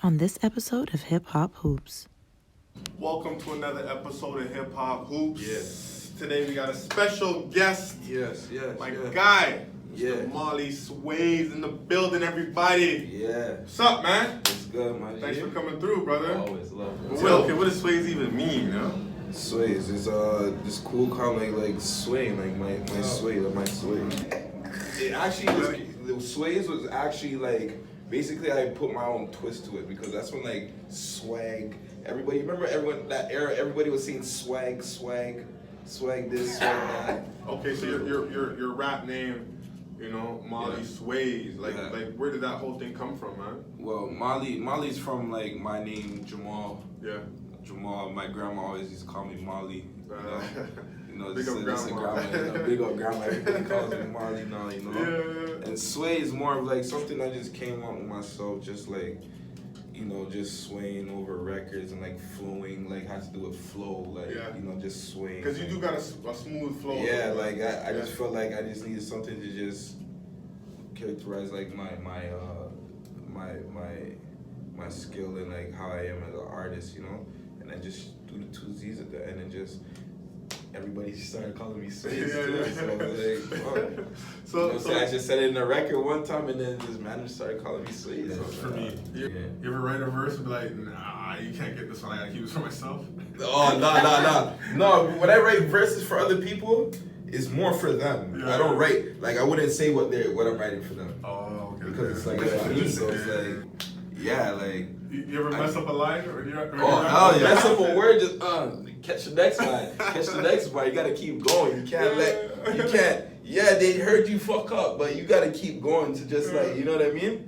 on this episode of Hip Hop Hoops. Welcome to another episode of Hip Hop Hoops. Yes. Today we got a special guest. Yes. My yes. guy, Yeah. Mr. Molly Swayzz in the building, everybody. Yeah. What's up, man? It's good, man. Thanks for coming through, brother. Always love it. Okay, what does Swayzz even mean, you know? Swayzz is this cool comment like swaying, like my sway, like my sway. It actually was, the Swayzz was actually like basically I put my own twist to it because that's when like swag. Everybody remember everyone that era. Everybody was saying swag this, swag that. Okay, so your rap name, you know, Molly Swayzz. Like where did that whole thing come from, man? Well, Molly's from like my name Jamal. Yeah. Jamal. My grandma always used to call me Molly. You know, big up grandma. Big up grandma. Everybody calls me Molly now, you know. Yeah. And sway is more of like something I just came up with myself, just like, you know, just swaying over records and like flowing, like has to do with flow, like you know, just swaying. Because you do got a smooth flow. Yeah, like I just felt like I just needed something to just characterize like my skill and like how I am as an artist, you know. And I just do the two Z's at the end and just everybody started calling me Swayzz too. So I was like, I just said it in a record one time and then this man just started calling me Swayzz. So for me, you ever write a verse and be like, nah, you can't get this one, I gotta keep this for myself? Oh, no. When I write verses for other people, it's more for them. Yeah. I don't write, like I wouldn't say what I'm writing for them. Oh, okay. Because it's like, so it's like, yeah, like. You ever mess up a line? Or hell yeah. Mess up a word, just catch the next line. Catch the next one. You gotta keep going. You can't yeah, they heard you fuck up, but you gotta keep going to just like, you know what I mean?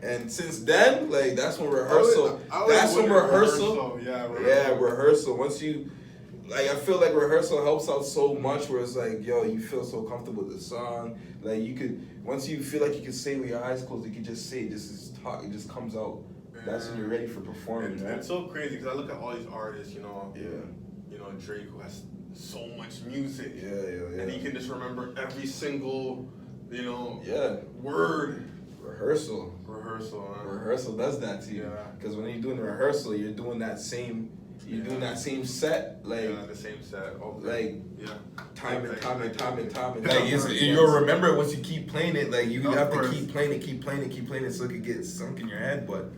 And since then, like that's when rehearsal. Yeah, rehearsal. Once you, like I feel like rehearsal helps out so much where it's like, yo, you feel so comfortable with the song. Like you could, once you feel like you can say with your eyes closed, you can just say, it just comes out. That's when you're ready for performing. It's so crazy because I look at all these artists, you know. Yeah. You know, Drake, who has so much music. Yeah. And he can just remember every single, you know, word. Rehearsal. Rehearsal does that to you. Yeah. Because when you're doing rehearsal, you're doing that same. You're doing that same set, like the same set, like time and time. Like you'll remember it once you keep playing it. Like you have to keep playing it, so it can get sunk in your head. But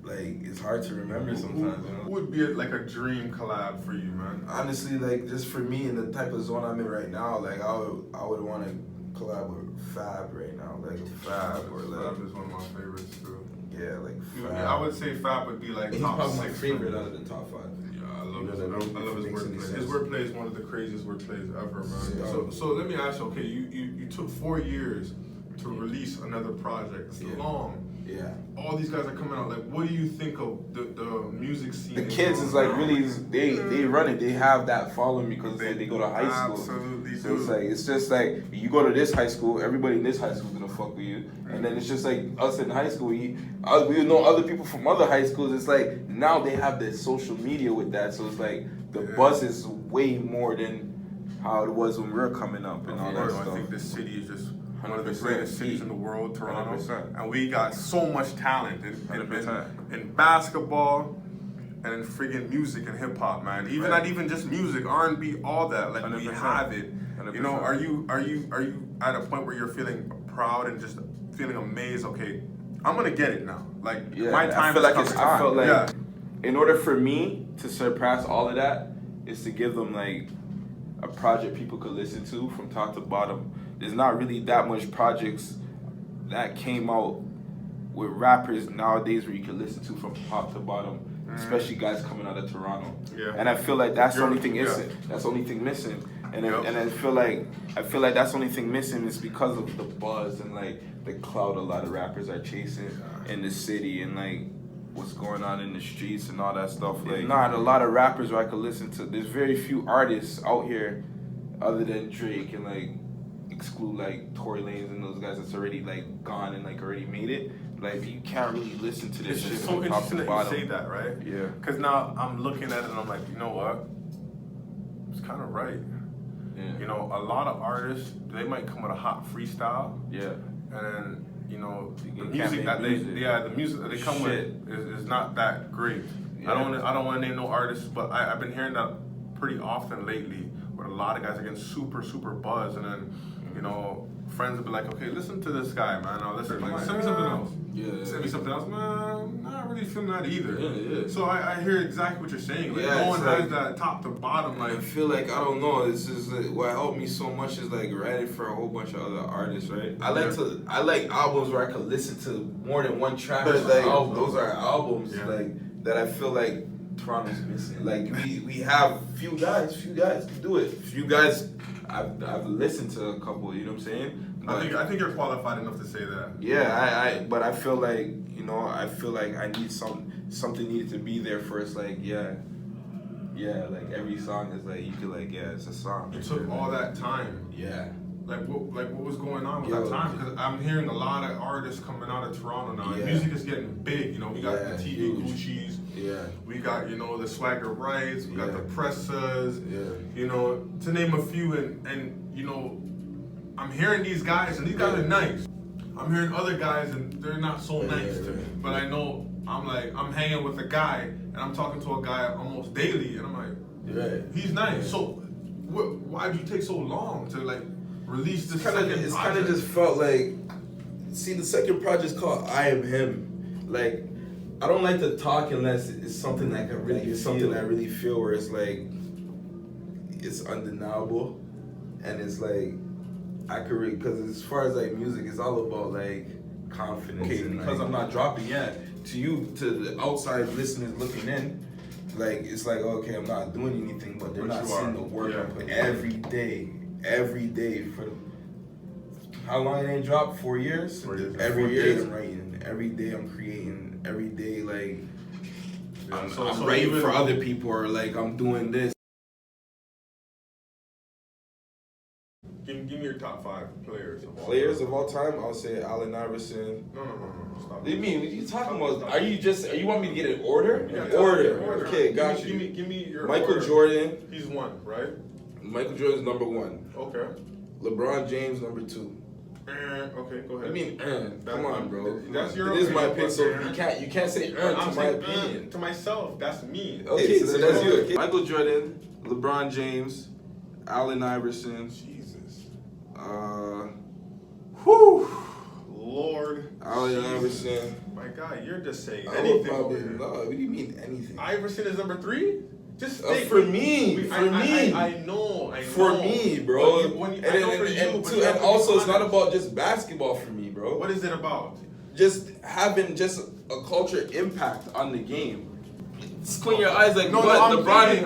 like it's hard to remember sometimes. Who would be like a dream collab for you, man? Honestly, like just for me in the type of zone I'm in right now, like I would want to collab with Fab right now, like Fab or like. Fab is one of my favorites too. Yeah, like Fab. I would say Fab would be like top probably 6. my favorite out of the top 5. Yeah, I love his wordplay. His wordplay is one of the craziest wordplays ever, man. Yeah. So let me ask you, okay, you took 4 years to release another project. It's long. Yeah. All these guys are coming out. Like, what do you think of the music scene? The kids is like really they run it. They have that following because they go to high school. Absolutely. So it's just like you go to this high school, everybody in this high school is gonna fuck with you, and then it's just like us in high school. We know other people from other high schools. It's like now they have this social media with that, so it's like the buzz is way more than how it was when we were coming up and all that stuff. I think this city is just one of the greatest cities in the world, Toronto, 100%. and we got so much talent in basketball and in friggin' music and hip hop, man. Even not even just music, R&B, all that. Like 100%. We have it. 100%. You know, are you at a point where you're feeling proud and just feeling amazed? Okay, I'm gonna get it now. Like my time is coming. I felt like in order for me to surpass all of that is to give them like a project people could listen to from top to bottom. There's not really that much projects that came out with rappers nowadays where you can listen to from top to bottom, especially guys coming out of Toronto. Yeah. And I feel like that's the only thing missing. That's the only thing missing. And I feel like that's the only thing missing is because of the buzz and like the clout a lot of rappers are chasing in the city and like what's going on in the streets and all that stuff. Like not a lot of rappers where I could listen to. There's very few artists out here other than Drake and like exclude like Tory Lanez and those guys that's already like gone and like already made it. Like you can't really listen to this shit It's from so top to interesting that bottom. you say that, right? Yeah. Because now I'm looking at it and I'm like, you know what? It's kind of right. Yeah. You know, a lot of artists, they might come with a hot freestyle. Yeah. And then you know, the can't music make that music. the music that they come with is not that great. Yeah. I don't want to name no artists, but I've been hearing that pretty often lately, where a lot of guys are getting super buzz, and then you know, friends will be like, okay, listen to this guy, man. Now listen, like, send me something else. Yeah. Send me something else, man. I'm not really feeling that either. Yeah. So I hear exactly what you're saying. Like, Yeah, no one it's like- has that top to bottom. I Like, feel like, I don't know, this is what helped me so much is like writing for a whole bunch of other artists, right? I like albums where I could listen to more than one track. There's Like, albums. those are albums Yeah. like that I feel like Toronto's missing. Like we have few guys can do it. Few guys I've listened to a couple, you know what I'm saying? But, I think you're qualified enough to say that. yeah, but I feel like, you know, I need something needed to be there first, like like every song is like, you could like, yeah, it's a song. It took all that time. Yeah. Like what was going on with Yo, that time? Because I'm hearing a lot of artists coming out of Toronto now. And music is getting big. You know, we got the TV huge. Gucci's. Yeah. We got, you know, the Swagger Rights. We got the Pressas. Yeah. You know, to name a few. And you know, I'm hearing these guys, and these guys are nice. I'm hearing other guys, and they're not so nice to me. But I know, I'm hanging with a guy, and I'm talking to a guy almost daily, and I'm like, he's nice. So why did you take so long to like release this second project? It's kind of just felt like, see, the second project's called I Am Him. Like, I don't like to talk unless it's something that I really feel, where it's like, it's undeniable, and it's like, I could, because as far as like music, it's all about like confidence. Okay, and because I'm not dropping yet, to the outside listeners looking in, like, it's like, okay, I'm not doing anything, but they're not seeing the work I put every day for how long it ain't dropped? 4 years? 4 years. Every day I'm writing, every day I'm creating, every day like I'm writing for other people, or like I'm doing this. Give me your top 5 players of all Players of all time, I'll say Allen Iverson. No, stop. What do you mean? What are you talking about? Are you want me to get an order? Yeah, Order. order. Okay, got you. Give me your Michael order. Jordan. He's 1, right? Michael Jordan's number 1. Okay. LeBron James number 2. Okay, go ahead. I mean, come on, bro. That's your It is my opinion, opinion, so you can't say to I'm my saying opinion. to myself. That's me. Okay, so that's you. Okay. Michael Jordan, LeBron James, Allen Iverson. Jesus. Lord. Allen Iverson. My God, you're just saying anything over here. No, what do you mean anything? Iverson is number 3? Just stay for me. I know. For me, bro. And also, it's not about just basketball for me, bro. What is it about? Just having just a culture impact on the game. Just clean your eyes, like, LeBron.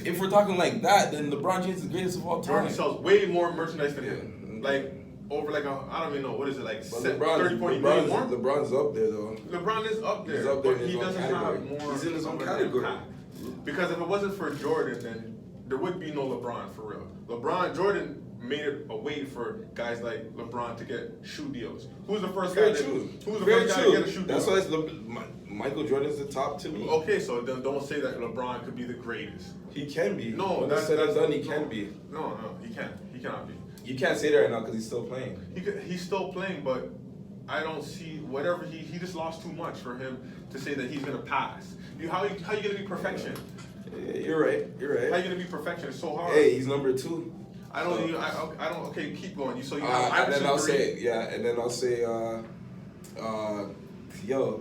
If we're talking like that, then LeBron James is the greatest of all time. Jordan sells way more merchandise than him. Like, over like I don't even know, what is it, like 30, 40 million more? LeBron's up there though. LeBron is up there. He's up there but he doesn't have more. He's in his own of an category. impact. Because if it wasn't for Jordan, then there would be no LeBron for real. Jordan made it a way for guys like LeBron to get shoe deals. Who's the first guy? Who's the first guy to get a shoe deal? That's why Michael Jordan's the top to me. Okay, so then don't say that LeBron could be the greatest. He can be. No, that's done. He can be. No, he can't. He cannot be. You can't say that right now because he's still playing. He's still playing, but I don't see whatever he just lost too much for him to say that he's gonna pass. How you gonna be perfection? Yeah, you're right. How you gonna be perfection? It's so hard. Hey, he's number 2. I don't. Okay, keep going. You and then I'll say,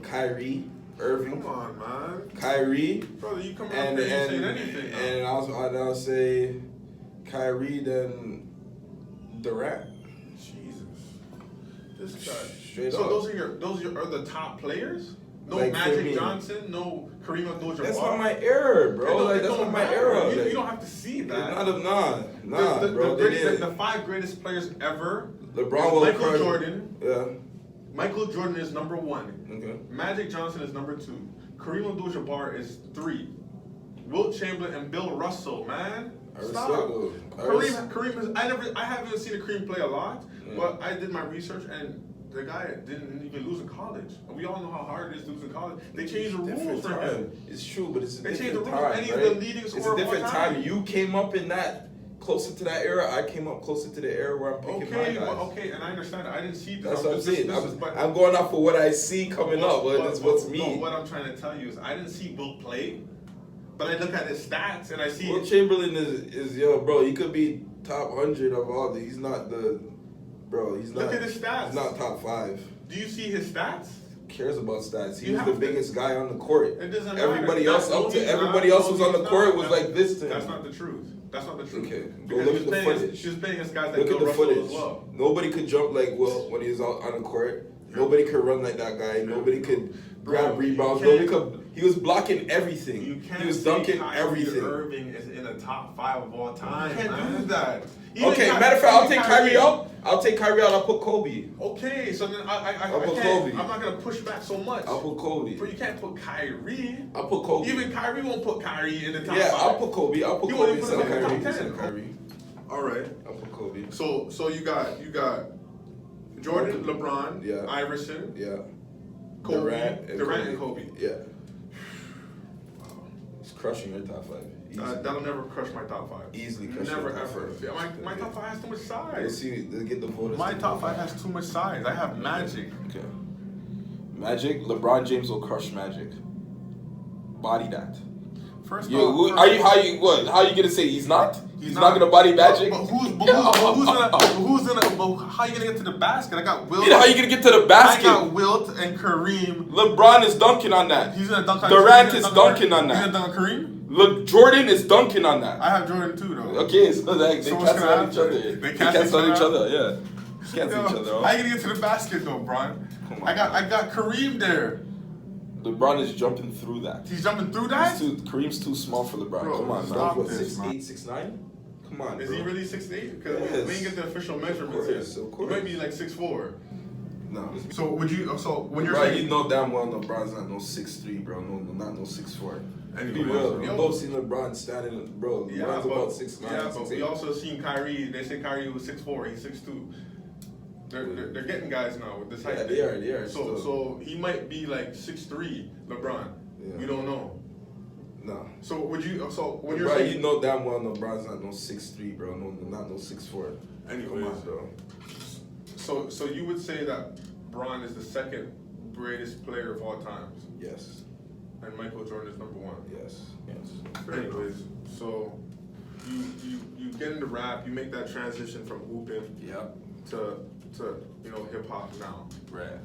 Kyrie Irving. Come on, man. Kyrie. Brother, you come out there and saying anything. And I'll say Kyrie, then Durant. Jesus. This guy. Straight so up. those are the top players? No like Magic Johnson, no Kareem Abdul-Jabbar. That's not my era, bro. That's not my era. You don't have to see that. Nah, bro. The 5 greatest players ever. LeBron, Jordan. Yeah. Michael Jordan is number 1. Okay. Magic Johnson is number 2. Kareem Abdul-Jabbar is 3. Wilt Chamberlain and Bill Russell, man. Stop. Kareem is. I haven't seen a Kareem play a lot, but I did my research and the guy didn't even lose in college. And we all know how hard it is to lose in college. They changed the rules for him. It's true, but it's a they different changed the rules. time, And he's right? the leading scorer. It's a different time. You came up in that closer to that era. I came up closer to the era where I'm picking my guys. Okay, and I understand that. I didn't see this. That's what I'm saying. I'm going off of what I see coming up. That's what's me. But what I'm trying to tell you is I didn't see Wilt play, but I look at his stats and I see. Wilt Chamberlain is bro. He could be top 100 of all the. He's not the. Bro, he's not. Look at his stats. He's not top 5. Do you see his stats? Cares about stats. He was the biggest guy on the court. It doesn't matter. Everybody else was on the court was like this to him. That's not the truth. That's not the truth. Okay, go look at the footage. She's paying us guys that look go at the Russell footage. as well. Nobody could jump like Will when he was out on the court. Nobody could run like that guy. Nobody could grab rebounds. Nobody could. He was blocking everything. He was dunking everything. Irving is in the top 5 of all time. You can't do that. Okay, matter of fact, I'll take Kyrie out. I'll take Kyrie out. I'll put Kobe. Okay, so then I put can't. Kobe. I'm not gonna push back so much. I'll put Kobe. But you can't put Kyrie. I'll put Kobe. Even Kyrie won't put Kyrie in the top 5. Yeah, I'll put Kobe. I'll put Kobe instead of Kyrie. All right. I'll put Kobe. So you got Jordan, LeBron, yeah. Iverson, yeah, Kobe, Durant and Kobe. Yeah. It's crushing your top 5. That'll never crush my top 5. Easily crush never your top ever. 5. Yeah, my top 5 has too much size. Let's see. Let's get the voters. My top 5 has too much size. I have Magic. Okay. Magic. LeBron James will crush Magic. Body that. First How you gonna say he's not? He's not gonna body Magic. But how you gonna get to the basket? I got Wilt. Yeah, how you gonna get to the basket? I got Wilt and Kareem. LeBron is dunking on that. He's gonna dunk on Durant is dunking on that. He's gonna dunk on Kareem. Look, Jordan is dunking on that. I have Jordan too, though. Okay, so they cancel each other. They cancel each other. Yeah, cancel each other. How you gonna get to the basket though, Bron? I got Kareem there. LeBron is jumping through that. He's jumping through that? Kareem's too small for LeBron. Bro, come on, stop man. this, 6'8", 6'9"? Come on, Is bro. he really 6'8"? Because we didn't get the official measurements yet. Of course. He might be like 6'4". No. So when you're right, saying, you know damn well LeBron's not no 6'3", bro. No, not no 6'4". Anyway, Be real. We both seen LeBron standing, bro. Yeah, LeBron's but, about 6'9". Yeah, but 6'8". we also seen Kyrie. They say Kyrie was 6'4". He's 6'2". They're getting guys now with this height. Yeah, they are. So he might be like 6'3", LeBron. Yeah. We don't know. No. So when you're right, saying, you know damn well LeBron's not no 6'3", bro. No, not no 6'4". Anyways, come on, bro. So you would say that Bron is the second greatest player of all times, Yes. and Michael Jordan is number 1. Yes. Anyways, so you get into rap, you make that transition from hooping Yep. to hip hop now. Right.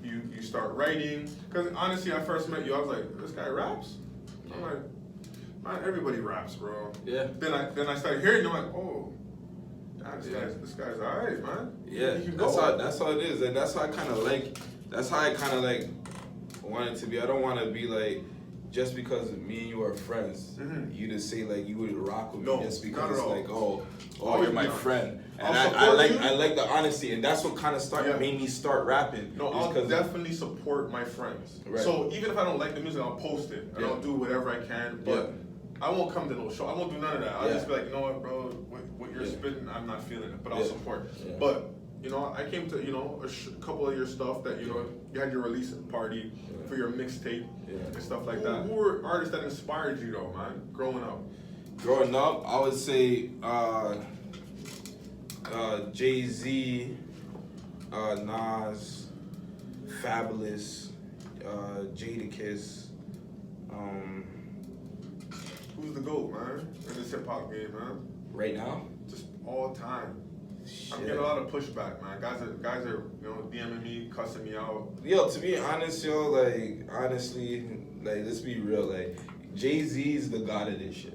You start writing, because honestly, I first met you, I was like, this guy raps? I'm like, man, everybody raps, bro. Yeah. Then I started hearing you, I'm like, oh, this guy's alright, man. Yeah. That's how it is, and that's how I kind of like. That's how I kind of like want it to be. I don't want to be like, just because me and you are friends, you just say like you would rock with me just because it's like, oh, you're my friend. And I like the honesty, and that's what kind of made me start rapping. No, I'll definitely support my friends. Right. So even if I don't like the music, I'll post it and I'll do whatever I can. But I won't come to no show. I won't do none of that. I'll just be like, you know what, bro, what you're spitting, I'm not feeling it, but I'll support. But I came to a couple of your stuff that you had your release party for your mixtape and stuff like that. Who were artists that inspired you though, man? Growing up, I would say Jay-Z, Nas, Fabulous, Jadakiss. Who's the GOAT, man, in this hip hop game, man? Right now, just all time. Shit. I'm getting a lot of pushback, man. Guys are DMing me, cussing me out. Yo, to be honest, honestly, let's be real, Jay-Z's the god of this shit.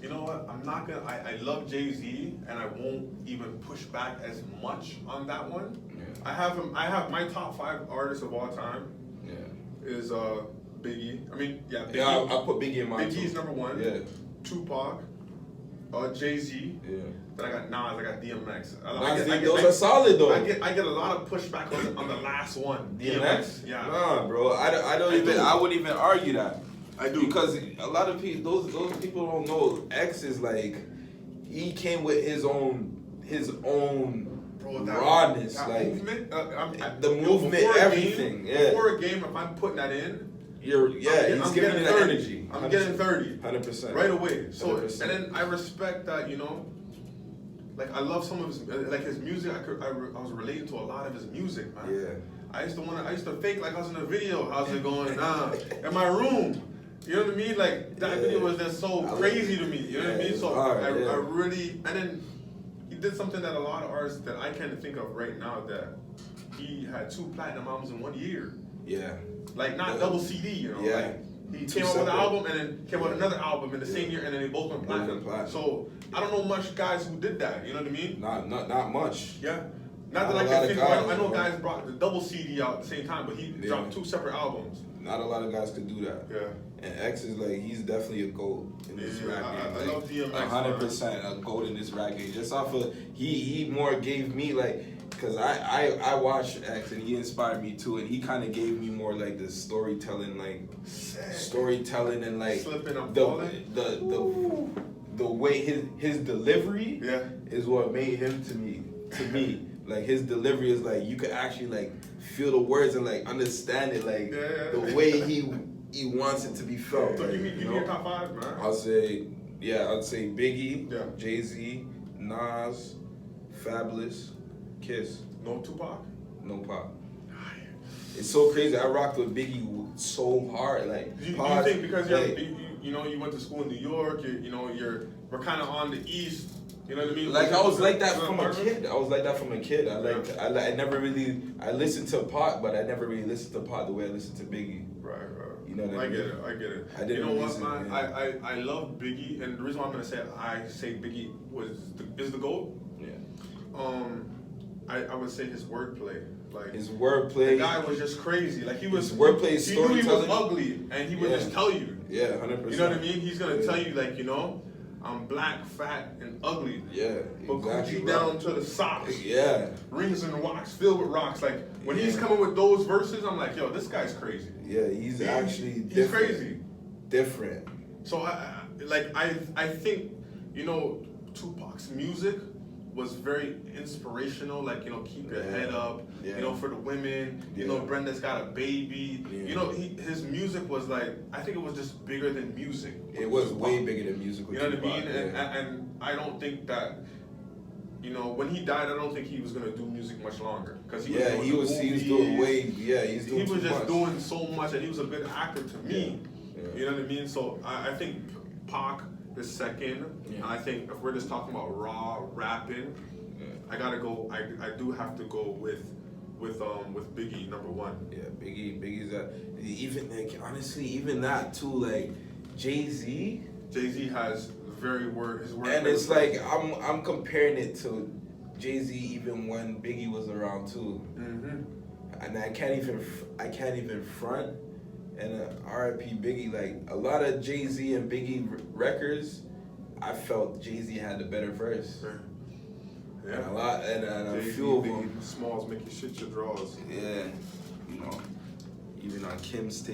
You know what? I'm not gonna. I love Jay-Z, and I won't even push back as much on that one. Yeah. I have my top 5 artists of all time. Yeah. Is Biggie. I mean, Biggie. Yeah, I put Biggie in my Biggie's number 1. Yeah. Tupac. Jay-Z. Yeah. Then I got Nas. I got DMX. Those are solid though. I get a lot of pushback on the last one. DMX. Yeah. Nah, bro. I wouldn't even argue that. I do, because a lot of people, those people don't know. X is like, he came with his own rawness, that like movement, the movement, everything. Before a game, if I'm putting that in, he's giving you that energy. I'm getting 30. 100%. Right away. So 100%. and then I respect that, like I love some of his his music. I was relating to a lot of his music, man. Yeah. I used to fake like I was in a video. How's it going? In my room. You know what I mean? Like that video was just so crazy to me. You know what I mean? So I really, and then he did something that a lot of artists that I can't think of right now, that he had 2 platinum albums in 1 year. Yeah. Like not double CD, Yeah. Like he came out with an album and then came out with another album in the same year, and then they both went platinum. So I don't know much guys who did that. You know what I mean? Not much. Yeah. Not that I can think of. I know guys brought the double CD out at the same time, but he dropped 2 separate albums. Not a lot of guys could do that. Yeah. And X is like, he's definitely a GOAT in this rap game. I love DMX. 100% a GOAT in this rap game. Just off of, he more gave me like, because I watched X and he inspired me too, and he kind of gave me more like the storytelling, and like Slipping, I'm the way his delivery is what made him to me. Like his delivery is like, you could actually like feel the words and like understand it, like the way he wants it to be felt. So give me your top 5, man. I'd say Biggie, Jay-Z, Nas, Fabulous, Kiss. No Tupac? No Pac. It's so crazy. I rocked with Biggie so hard. Like, do you think because you went to school in New York, we're kind of on the East. You know what I mean? Like I was like that from a kid. I never really, I listened to Pac, but I never really listened to Pac the way I listened to Biggie. Right. You know what I mean? I get it. I didn't what, man? I love Biggie, and the reason why I'm gonna say Biggie is the GOAT. Yeah. I would say his wordplay. Like his wordplay. The guy was just crazy. Like he was his wordplay, he knew he was ugly, and he would just tell you. Yeah, 100%. You know what I mean? He's gonna tell you, like, I'm black, fat, and ugly. Yeah. But Gucci down to the socks. Yeah. Rings and rocks, filled with rocks. Like when he's coming with those verses, I'm like, yo, this guy's crazy. Yeah, he's actually he's crazy. Different. So I think, Tupac's music was very inspirational, like, keep your head up, for the women, Brenda's got a baby, his music was like, I think it was just bigger than music. It was way bigger than music. You know what I mean? And I don't think that, when he died, I don't think he was gonna do music much longer, because he was doing so much, and he was a good actor to me. Yeah. You know what I mean? So I think Pac is second. Yeah. I think if we're just talking about raw rapping, I do have to go with Biggie number 1. Yeah, Biggie's that. Even like honestly, even that too. Like Jay-Z has his word. And it's like I'm comparing it to Jay-Z even when Biggie was around too. Mm-hmm. And I can't even front. And R.I.P. Biggie, like a lot of Jay-Z and Biggie records, I felt Jay-Z had the better verse. Yeah. And a few of them. Smalls make you shit your drawers. Yeah. Even on Kim's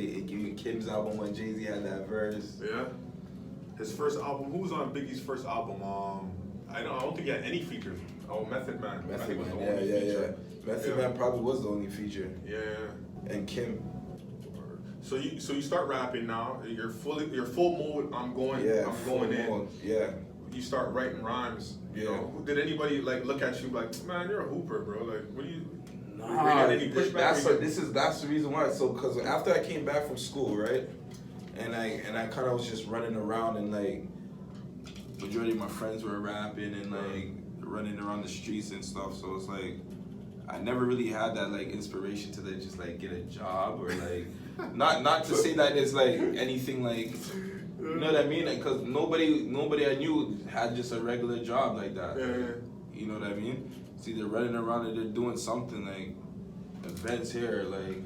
album when Jay-Z had that verse. Yeah. His first album, who was on Biggie's first album? I don't think he had any features. Oh, Method Man. Method Man, yeah. Method Man probably was the only feature. Yeah. And Kim. So you start rapping now. You're full mode. I'm going in. Yeah. You start writing rhymes. Yeah. Did anybody like look at you like, man, you're a hooper, bro? Like, what do you? Nah, that's the reason why. So, cause after I came back from school, right, and I kind of was just running around, and like majority of my friends were rapping and like running around the streets and stuff. So it's like I never really had that like inspiration to like just like get a job or like not to say that it's like anything like, you know what I mean? Like, cause nobody I knew had just a regular job like that. Yeah. You know what I mean? It's either running around or they're doing something like events here, or like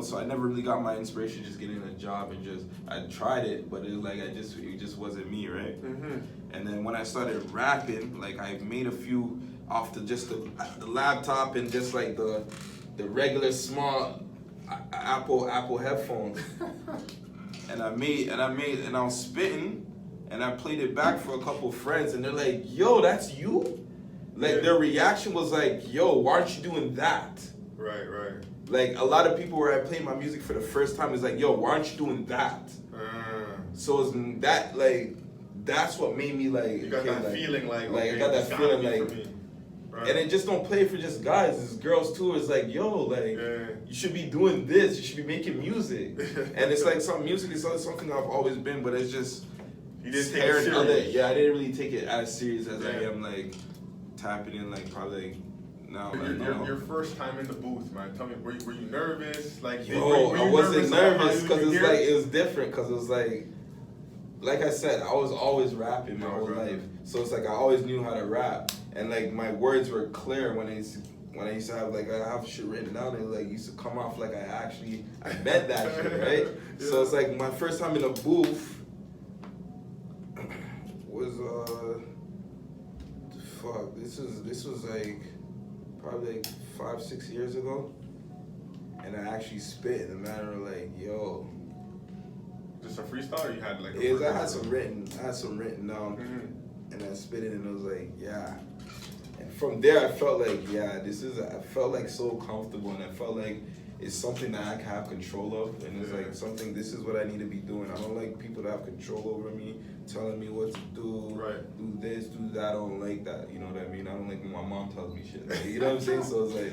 so I never really got my inspiration just getting a job, and I tried it, but it was like it just wasn't me, right? Mm-hmm. And then when I started rapping, like I made a few off the laptop and just like the regular small Apple headphones. and I was spitting, and I played it back for a couple of friends, and they're like, yo, that's you? Like their reaction was like, yo, why aren't you doing that? Right, right. Like a lot of people where I play my music for the first time is like, yo, why aren't you doing that? So it's that like that's what made me like. You got that feeling like I got that feeling like. Right. And it just don't play for just guys, it's girls too. It's like, yo, like you should be doing this, you should be making music. And it's like some music is something I've always been, but it's just you didn't take it serious. I didn't really take it as serious as I am like tapping in like probably now. Your first time in the booth, man. Tell me, were you nervous? Like yo, I wasn't nervous because it's like it was different because it was like I said, I was always rapping my whole life. So it's like I always knew how to rap. And like my words were clear when I used to have like I have shit written down and like used to come off like I meant that shit, right? Yeah. So it's like my first time in a booth was this was like probably like 5-6 years ago. And I actually spit in a manner of like, yo. Just a freestyle or you had like I had some written down and I spit it and I was like, yeah. And from there, I felt like, I felt like so comfortable and I felt like it's something that I can have control of. And it's like something, this is what I need to be doing. I don't like people to have control over me, telling me what to do, do this, do that. I don't like that, you know what I mean? I don't like when my mom tells me shit. Like, you know what I'm saying? So it's like,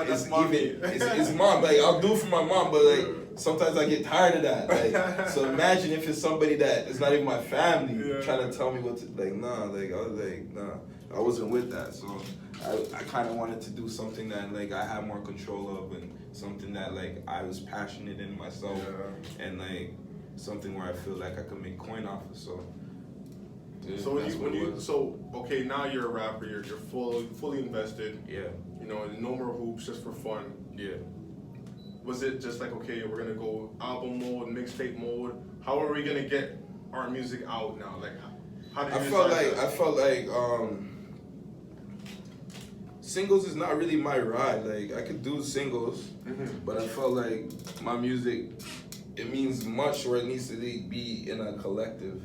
it's mom. Like, I'll do it for my mom, but like, sometimes I get tired of that. Like, so imagine if it's somebody that is not even my family trying to tell me what to, like, nah, like, I was like, nah. I wasn't with that, so I kind of wanted to do something that like I had more control of and something that like I was passionate in myself and like something where I feel like I could make coin off of. So okay, now you're a rapper, you're fully invested. Yeah. You know, no more hoops, just for fun. Yeah. Was it just like, okay, we're gonna go album mode, mixtape mode? How are we gonna get our music out now? Like, how did you I felt like singles is not really my ride. Like I could do singles, but I felt like my music, it means much or it needs to be in a collective.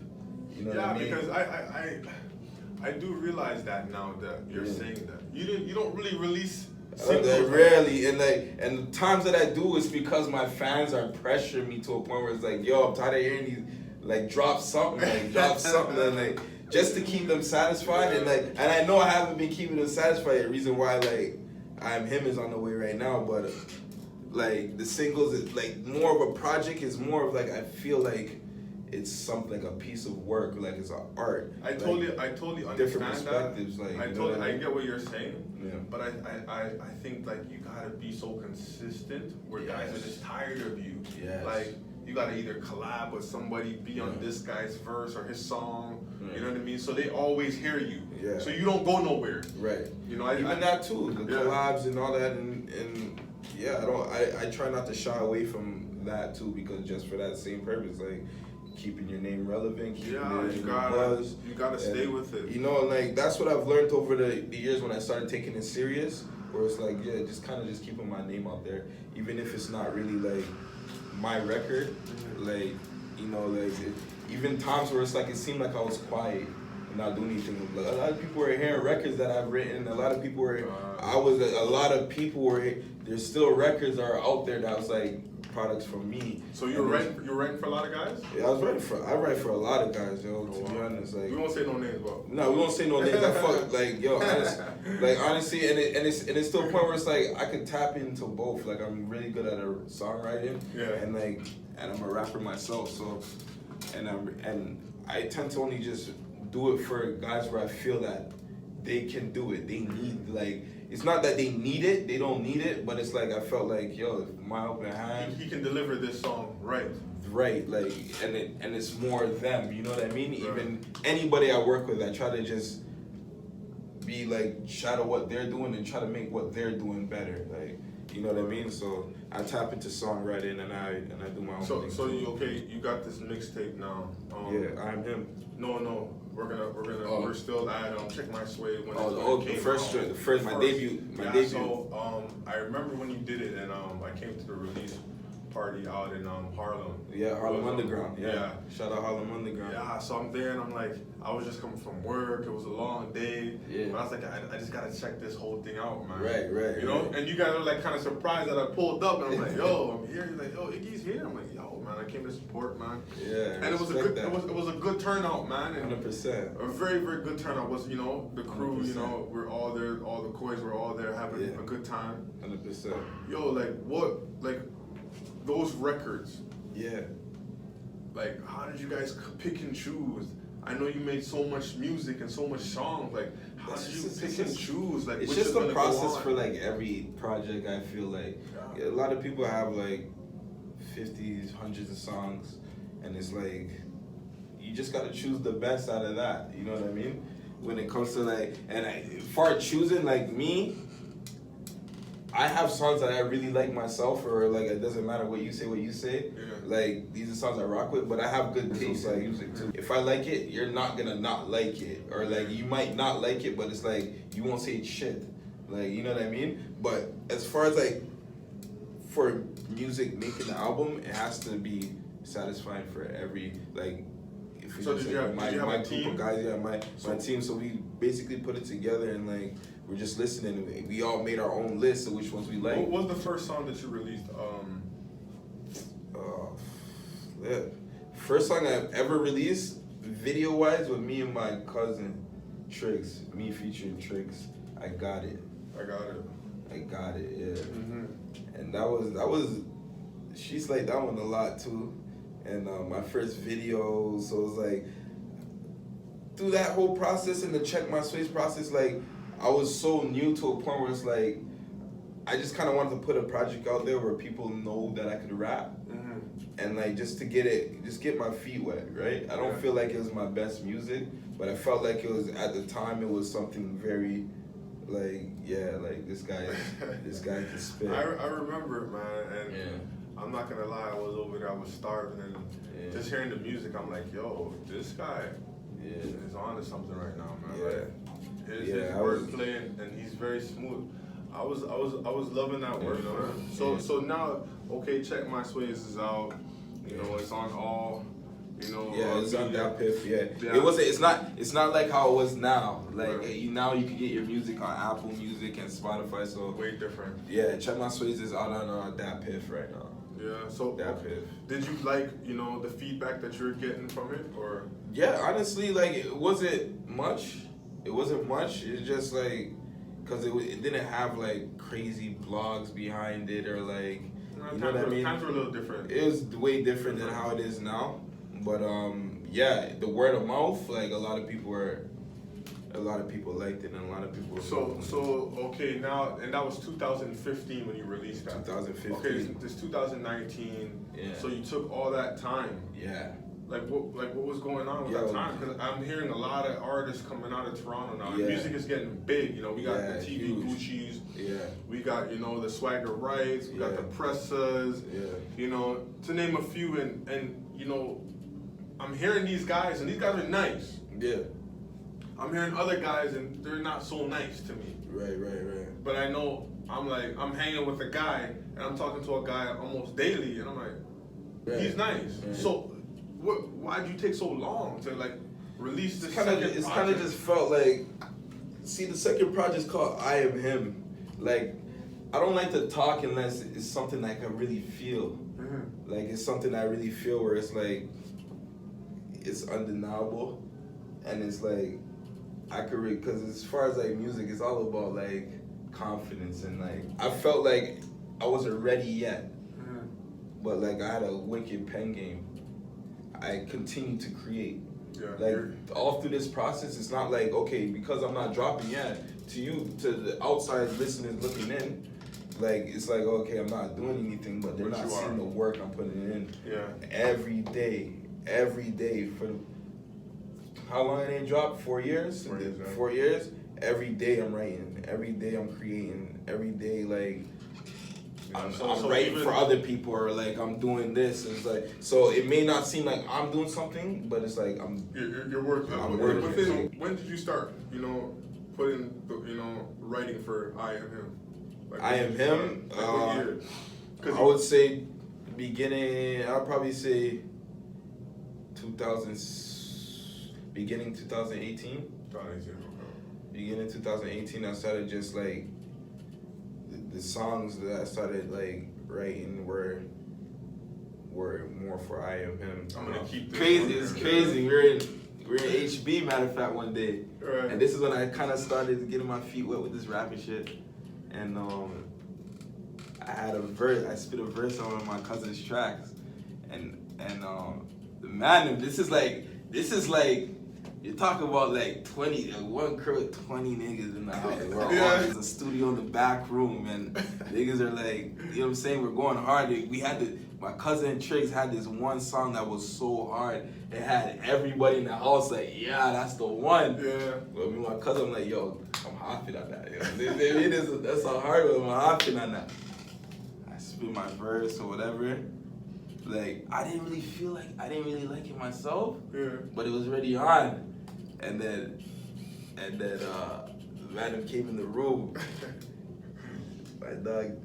You know what I mean? Because I do realize that now that you're saying that you don't really release singles. Rarely, and the times that I do is because my fans are pressuring me to a point where it's like, yo, I'm tired of hearing these. Like drop something, and like just to keep them satisfied, and I know I haven't been keeping them satisfied. The reason why like I'm Him is on the way right now, but like the singles is like more of a project. Is more of like I feel like it's something like a piece of work, like it's an art. I totally understand different perspectives. That. Like I get what you're saying, but I think like you gotta be so consistent where guys are just tired of you. Like. You gotta either collab with somebody, be on this guy's verse or his song. You know what I mean? So they always hear you. So you don't go nowhere. Right. You know, even that too, the collabs and all that, and I try not to shy away from that too, because just for that same purpose, like keeping your name relevant, keeping it in buzz. You gotta stay with it. You know, like that's what I've learned over the years when I started taking it serious. Where it's like, just kind of just keeping my name out there, even if it's not really like my record, like, you know, like even times where it's like it seemed like I was quiet and not doing anything. Like, a lot of people were hearing records that I've written. A lot of people were, there's still records that are out there that was like products from me. So you're writing for a lot of guys? Yeah, I write for a lot of guys, yo. To be honest, like we won't say no names, bro. No, we won't say no names. Honestly, and it's to a point where it's like I could tap into both. Like I'm really good at songwriting, and I'm a rapper myself. So, and I tend to only just do it for guys where I feel that they can do it. They need like. It's not that they need it, they don't need it, but it's like I felt like, yo, my open hand. He can deliver this song right. Right, like, and it's more them, you know what I mean? Right. Even anybody I work with, I try to just be like, shadow what they're doing and try to make what they're doing better, like, you know what I mean? So I tap into songwriting and I do my own thing. So you got this mixtape now. I'm Him. No. We're still at Check My Sway when the first my debut. So I remember when you did it and I came to the release party out in Harlem. Yeah, Harlem Underground. Yeah. Shout out Harlem Underground. Yeah, so I'm there and I'm like, I was just coming from work. It was a long day. Yeah. But I was like, I just gotta check this whole thing out, man. Right. You know, and you guys are like kind of surprised that I pulled up, and I'm like, yo, I'm here. He's like, yo, Iggy's here. I'm like, yo, man, I came to support, man. Yeah. And it was a good turnout, man. And 100%. a very, very good turnout. Was, you know, the crew, 100%. you know, we're all there. All the Kois were all there having a good time. 100%. Yo, like those records. Yeah. Like, how did you guys pick and choose? I know you made so much music and so much songs. Like, how did you pick and choose? Like, it's just a process for like every project. I feel like a lot of people have like 50s, hundreds of songs, and it's like you just gotta choose the best out of that. You know what I mean? When it comes to like, for choosing like me, I have songs that I really like myself, or like it doesn't matter what you say. Yeah. Like these are songs I rock with, but I have good taste like music too. If I like it, you're not gonna not like it, or like you might not like it, but it's like you won't say it's shit. Like, you know what I mean? But as far as like for music, making the album, it has to be satisfying for every like. So did you have my a group team? of guys? Yeah, my team. So we basically put it together and like. We're just listening. We all made our own list of which ones we like. What was the first song that you released? Yeah. First song I've ever released, video-wise, with me and my cousin, Triggs. Me featuring Triggs. I Got It. I Got It, yeah. Mm-hmm. And that was, she's like that one a lot too. And my first video, so it was like, through that whole process and the Check My Swayzz process, like, I was so new to a point where it's like, I just kind of wanted to put a project out there where people know that I could rap. Mm-hmm. And like, just get my feet wet, right? I don't feel like it was my best music, but I felt like it was, at the time, it was something very, like, yeah, like this guy can spit. I remember, man, and I'm not gonna lie, I was over there, I was starving, and just hearing the music, I'm like, yo, this guy is on to something right now, man. Yeah. Like, his wordplay, and he's very smooth. I was loving that work, man. So now, okay, Check My Swayzz is out. You know, it's on all. You know, it's on that piff. Yeah. It wasn't. It's not like how it was now. Like now, you can get your music on Apple Music and Spotify. So way different. Yeah, Check My Swayzz is out on that piff right now. Yeah. So that piff. Did you like the feedback that you're getting from it, or? Yeah, honestly, like it wasn't much. It's just like, cause it didn't have like crazy blogs behind it or like, you know what I mean? Times were a little different. It was way different than how it is now. But the word of mouth, like a lot of people liked it, and a lot of people were. So okay, now, and that was 2015 when you released that. 2015. Okay, this 2019. Yeah. So you took all that time. Yeah. Like what was going on with that time? Because I'm hearing a lot of artists coming out of Toronto now. Yeah. Music is getting big. You know, we got the TV huge. Gucci's. Yeah. We got the Swagger Rights. We got the Pressas. Yeah. You know, to name a few, and I'm hearing these guys, and these guys are nice. Yeah. I'm hearing other guys, and they're not so nice to me. Right. But I know I'm hanging with a guy, and I'm talking to a guy almost daily, and I'm like, he's nice. Right. So, why'd you take so long to like release this second project? It's kind of just felt like, see, the second project's called I Am Him. Like, I don't like to talk unless it's something that I can really feel. Mm-hmm. Like, it's something I really feel where it's like, it's undeniable, and it's like, I could because as far as like music, it's all about like confidence, and like I felt like I wasn't ready yet, but like I had a wicked pen game. I continued to create. Yeah, like all through this process, it's not like, okay, because I'm not dropping yet, to the outside listeners looking in, like it's like, okay, I'm not doing anything, but they're not seeing the work I'm putting in. Yeah. Every day for how long it ain't dropped? 4 years? 4 years, right? 4 years. Every day I'm writing. Every day I'm creating. Every day, like, I'm writing for other people, or like I'm doing this. It's like, so it may not seem like I'm doing something, but it's like you're working. I'm working. When did you start? Putting writing for I Am Him. I Am Him. What year? I would say Beginning, I'll probably say 2018. Beginning 2018, I started just like the songs that I started like writing were more for I Am Him. I'm gonna keep this crazy. It's crazy. We're in HB, matter of fact, one day, right. And this is when I kind of started getting my feet wet with this rapping shit, and I had a verse. I spit a verse on one of my cousin's tracks, and the man, this is like you're talking about like 20, one crew with 20 niggas in the house. We're all in the studio in the back room, and niggas are like, you know what I'm saying? We're going hard. My cousin Triggs had this one song that was so hard. It had everybody in the house like, yeah, that's the one. Yeah. But me and my cousin, I'm like, yo, I'm hopping on that. Yo. That's a hard one. I'm hopping on that. I spit my verse or whatever. Like, I didn't really like it myself. Yeah. But it was already on. And then Random came in the room. My dog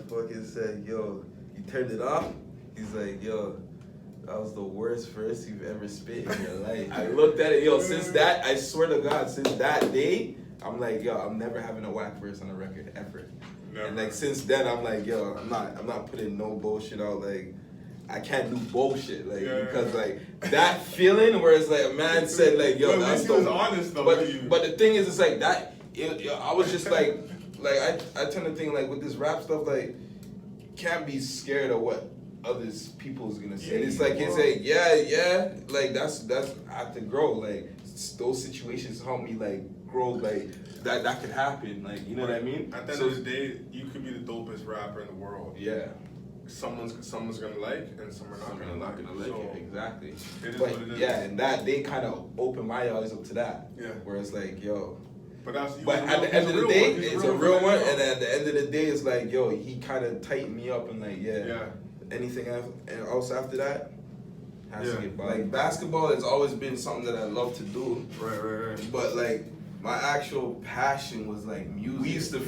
fucking said, yo, he turned it off. He's like, yo, that was the worst verse you've ever spit in your life. I looked at it, yo, since that, I swear to God, since that day, I'm like, yo, I'm never having a whack verse on a record, ever. Never. And like, since then, I'm like, yo, I'm not putting no bullshit out, like, I can't do bullshit, like, because like that feeling where it's like a man said like, yo, that's the. Honest though. But the thing is, it's like that. I was just like I tend to think like with this rap stuff, like, can't be scared of what others people's gonna say. It's like like that's I have to grow. Like those situations help me like grow. Like that could happen. Like, you know what I mean? At the end of the day, you could be the dopest rapper in the world. Yeah. Someone's gonna like, and some are not gonna like. So, exactly. It is but what it is. Yeah, and that they kind of opened my eyes up to that. Yeah. Where it's like, yo. But at the end of the day, it's a real one, and at the end of the day, it's like, yo, he kind of tightened me up and like, anything else after that has to get by. Like basketball has always been something that I love to do. Right. But like my actual passion was like music. We used to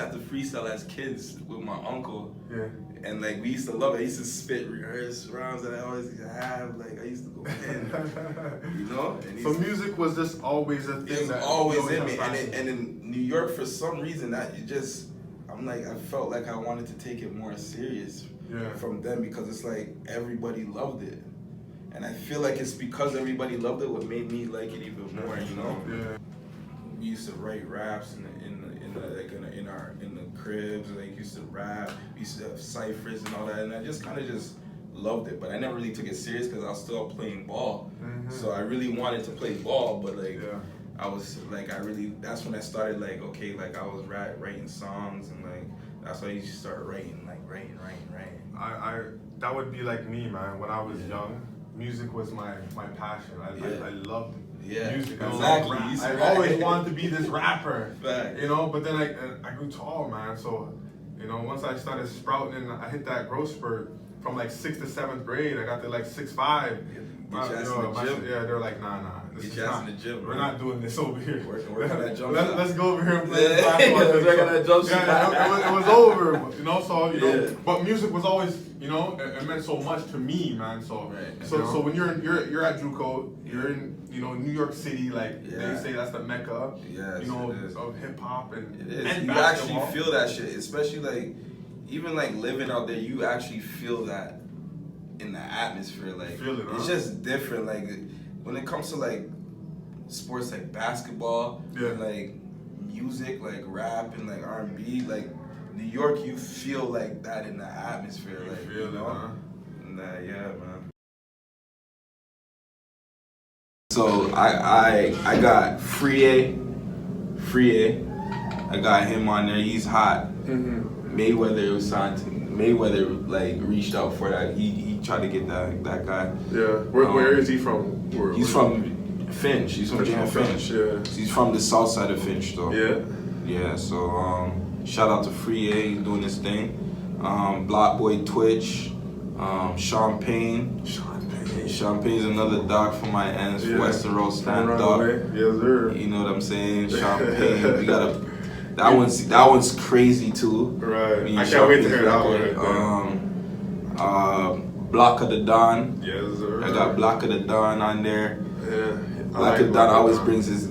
have to freestyle as kids with my uncle. Yeah. And like we used to love it. I used to spit rehearse rounds that I always used to have. Like I used to go in, you know. And so music was just always a thing. It was always in me. And in New York, for some reason, I felt like I wanted to take it more serious from them, because it's like everybody loved it, and I feel like it's because everybody loved it what made me like it even more. You know. Yeah. We used to write raps in the cribs. Like, used to rap. We used to have ciphers and all that, and I just kind of just loved it. But I never really took it serious because I was still playing ball. Mm-hmm. So I really wanted to play ball, but like I was like that's when I started like, okay, like I was writing songs, and like that's why I used to start writing. I that would be like me, man. When I was young, music was my passion. I loved music. Exactly. I always wanted to be this rapper. Fact. You know, but then I grew tall, man. So, you know, once I started sprouting and I hit that growth spurt from like 6th to 7th grade, I got to like 6'5". Yeah, they're like, nah. Get your ass in the gym. We're not doing this over here. Work on that jump shot. Let's go over here and play this basketball. Let's work on that jump shot. It was over, you know. So you know, but music was always, you know, it meant so much to me, man. So so when you're at JUCO, you're in, you know, New York City, like they say that's the mecca, you know, of hip hop and it is. And you basketball. actually feel that shit, especially like even like living out there. You actually feel that in the atmosphere. Like it's just different. Like when it comes to like sports like basketball and like music, like rap and like R&B, like New York, you feel like that in the atmosphere. Like, you feel it, huh? And man. So I got Free A. I got him on there. He's hot. Mm-hmm. Mayweather was signed to Mayweather like reached out for that. He tried to get that guy. Yeah. Where is he from? He's from Finch. He's from Finch. Yeah. He's from the south side of Finch though. Yeah. Yeah. So shout out to Free A. He's doing his thing. Block Boy Twitch. Champagne. Champagne's another dog from my ends. Westeros stand dog. Yes, sir. You know what I'm saying? Champagne. We got that one's crazy too. Right. I can't wait to hear that one. Block of the Dawn. Yes, sir. I got Block of the Dawn on there. Yeah. Block of the Dawn always brings his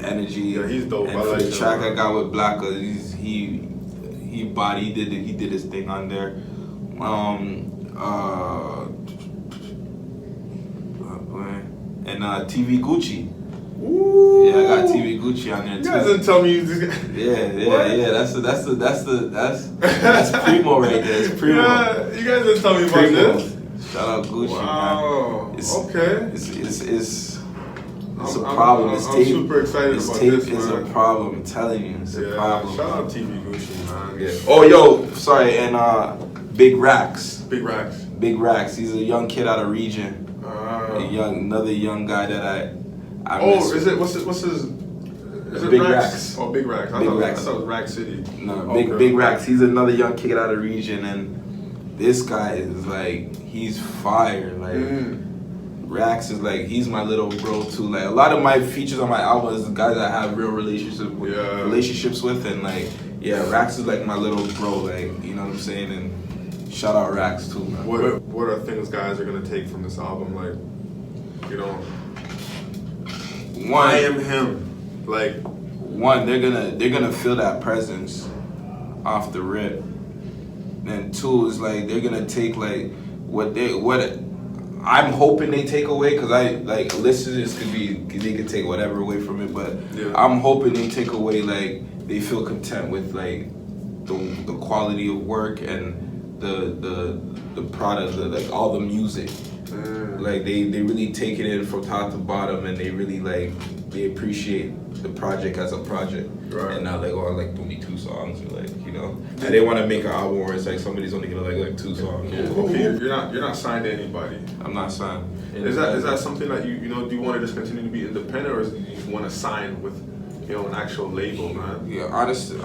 energy. Yeah, he's dope. And for the track I got with Blacka, he did his thing on there. And TV Gucci. Ooh. Yeah, I got TV Gucci on there too. You guys didn't tell me you just. Yeah. That's primo right there. It's primo. Yeah, you guys didn't tell me about this. Shout out Gucci, wow. man. Okay. It's a problem. I'm super excited about this, It's man. a problem. I'm telling you, it's a problem. Shout out TV Gucci, man. Yeah. Oh, yo, sorry, and Big Racks. Big Racks. Big Racks. He's a young kid out of region. Another young guy that I miss. Is it? What's his? Is it Big Racks? Racks. Oh, Big Racks. I thought it was Rack City. No, Big Racks. He's another young kid out of region, and this guy is like, he's fire. Like, Rax is like, he's my little bro too. Like, a lot of my features on my album is guys I have real relationships with, and like, yeah, Rax is like my little bro. Like, you know what I'm saying? And shout out Rax too, man. What are things guys are gonna take from this album? Like, you know, I am him. Like, one, they're gonna feel that presence off the rip, and two is like they're gonna take like what I'm hoping they take away, because I like listeners they could take whatever away from it, but yeah. I'm hoping they take away like they feel content with like the quality of work and the product, like all the music. Like they really take it in from top to bottom, and they really like they appreciate the project as a project, right. And not like, oh, I like only 2 songs, or like, you know, and they want to make an album where it's like somebody's only gonna like 2 songs. Okay, you're not signed to anybody. I'm not signed. Is that something that you know? Do you want to just continue to be independent, or do you want to sign with, you know, an actual label, man? Yeah, honestly,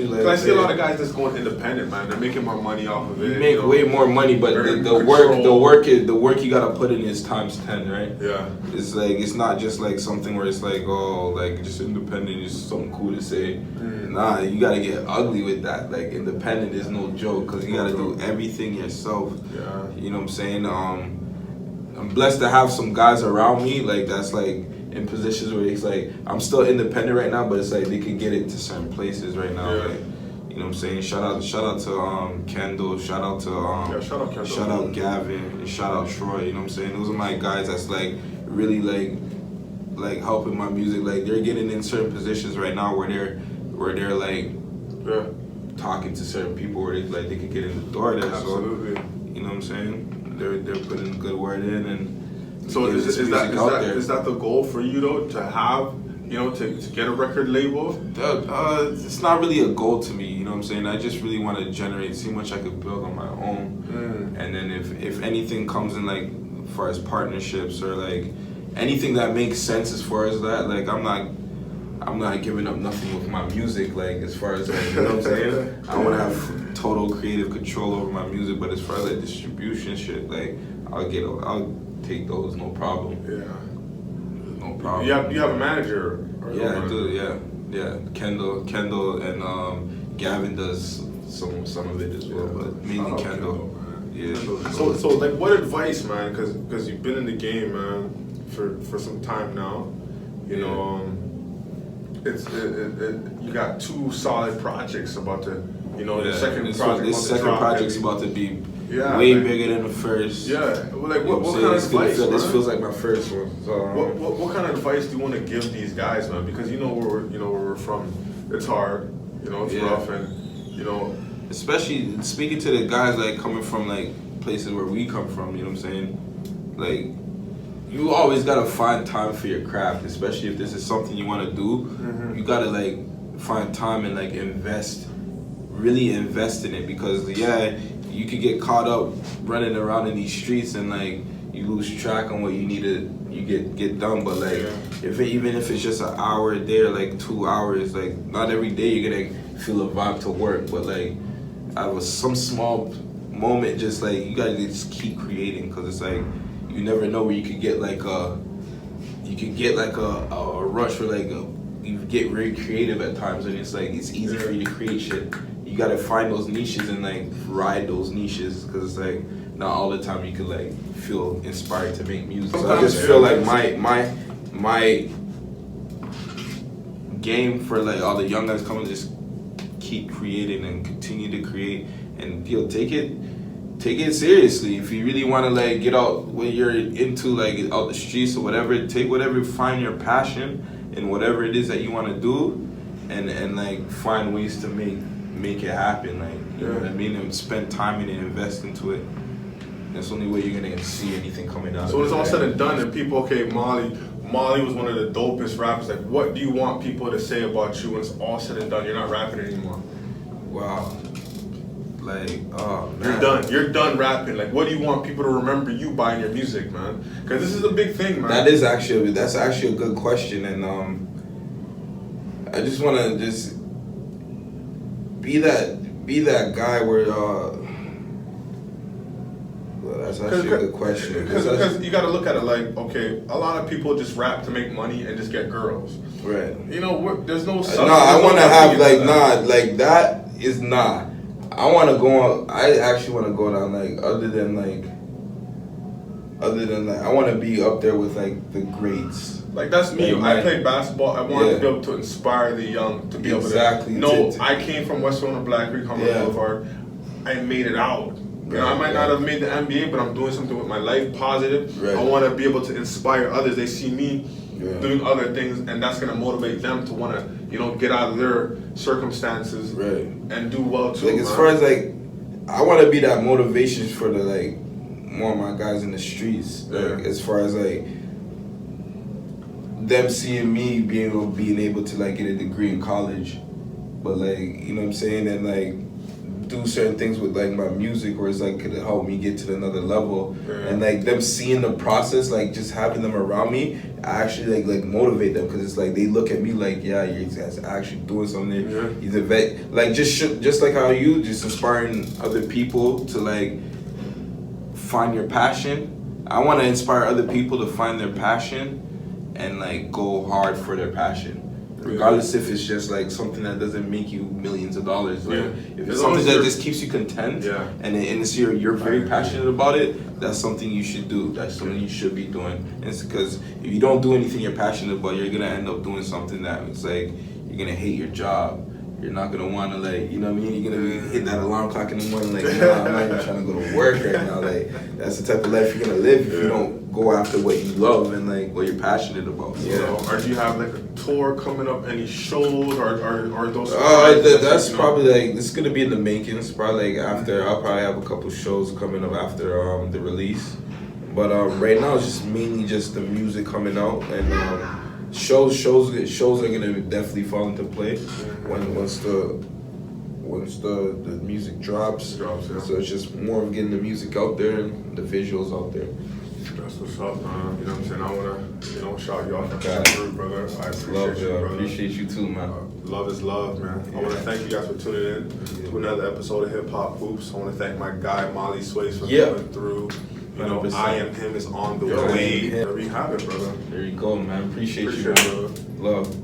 like, I see a lot of guys just going independent, man. They're making more money off of it. You make way more money, but the work you gotta put in is times 10, right? Yeah. It's like, it's not just like something where it's like, oh, like just independent is something cool to say. Nah, you gotta get ugly with that. Like, independent is no joke, because you gotta do everything yourself. Yeah. You know what I'm saying? I'm blessed to have some guys around me like that's like in positions where it's like I'm still independent right now, but it's like they can get it to certain places right now. Yeah. Like, you know what I'm saying? Shout out to Kendall, shout out to shout out Kendall. shout out Gavin, and shout out Troy. You know what I'm saying? Those are my guys that's like really like helping my music. Like, they're getting in certain positions right now where they're like talking to certain people where they could get in the door there. Absolutely. So, you know what I'm saying? They're putting a good word in, and so is that the goal for you though, to have, you know, to get a record label? It's not really a goal to me, you know what I'm saying? I just really want to see how much I could build on my own, and then if anything comes in, like as far as partnerships or like anything that makes sense as far as that, like I'm not giving up nothing with my music, like as far as like, you know what I'm saying? I want to have total creative control over my music, but as far as like distribution shit, like I'll take those, no problem. Yeah. No problem. You have a manager? Yeah, I do. Yeah. Kendall, and Gavin does some of it as well, but mainly Kendall. Yeah. So like, what advice, man? Because you've been in the game, man, for some time now. You know, you got 2 solid projects about to, you know, the second project. This second project's about to be way bigger than the first. Yeah. Well, like, what kind of advice? This feels like my first one. So, what kind of advice do you want to give these guys, man? Because you know where we're from. It's hard. You know, it's rough, and you know. Especially speaking to the guys like coming from like places where we come from. You know what I'm saying? Like, you always gotta find time for your craft, especially if this is something you want to do. You gotta like find time and like really invest in it, because you could get caught up running around in these streets and like you lose track on what you need to get done. But like even if it's just an hour a day or like 2 hours, like not every day you're gonna feel a vibe to work, but like I was some small moment, just like you gotta just keep creating, because it's like you never know where you could get like a rush, where like you get very creative at times, and it's like it's easy for you to create shit. You gotta find those niches and like ride those niches, because it's like not all the time you could like feel inspired to make music. So I just feel like my game for like all the young guys coming, just keep creating and continue to create, and take it seriously. If you really want to like get out what you're into, like out the streets or whatever, find your passion in whatever it is that you want to do, and like find ways to make it happen. Like you know what I mean, and spend time in it, invest into it. That's the only way you're gonna see anything coming out. So when it's all said and done, and people, okay, Molly was one of the dopest rappers. Like, what do you want people to say about you when it's all said and done? You're not rapping anymore. Wow. Like, oh man. You're done rapping. Like, what do you want people to remember you by in your music, man? Because this is a big thing, man. That's actually a good question, and I just want to just be that guy where well, that's actually a good question. Because you got to look at it like, okay, a lot of people just rap to make money and just get girls. Right. You know, there's no. No, I want to have like that is not. I want to go on. I actually want to go down like other than I want to be up there with like the greats. Like that's me. I played basketball. I wanted to be able to inspire the young to be able to. I came from West Corona, Black Creek, Humber Boulevard. I made it out. You know, I might not have made the NBA, but I'm doing something with my life positive. Right. I want to be able to inspire others. They see me doing other things, and that's going to motivate them to want to, get out of their circumstances and do well too. Like as far as like, I want to be that motivation for the like more of my guys in the streets. Like, as far as like them seeing me being able to like get a degree in college, but like you know what I'm saying, and like do certain things with like my music where it's like could help me get to another level, and like them seeing the process, like just having them around me, I actually like motivate them, because it's like they look at me like, yeah, you guys actually doing something. He's a vet, like just like how you just inspiring other people to like find your passion. I want to inspire other people to find their passion and like go hard for their passion. Regardless if it's just like something that doesn't make you millions of dollars, like if it's something that just keeps you content, and it's you're very passionate about it, that's something you should do. That's something you should be doing. And it's because if you don't do anything you're passionate about, you're gonna end up doing something that it's like you're gonna hate your job. You're not gonna want to like, you know what I mean? You're gonna be hitting that alarm clock in the morning like, nah, I'm not even trying to go to work right now. Like that's the type of life you're gonna live if you don't go after what you love and like what you're passionate about. Or do you have like a tour coming up? Any shows or those? That's probably like it's gonna be in the makings. Probably like after I'll probably have a couple shows coming up after the release. But right now it's just mainly just the music coming out, and shows are gonna definitely fall into play once the music drops. So it's just more of getting the music out there and the visuals out there. That's what's up, man. You know what I'm saying? I wanna, shout you out for that, brother. I appreciate you, brother. Appreciate you too, man. Love is love, man. I wanna thank you guys for tuning in to another episode of Hip Hop Hoops. I wanna thank my guy Molly Swayzz for coming through. You know, 100%. I Am Him is on the way. There you have it, brother. There you go, man. Appreciate you, brother. Love.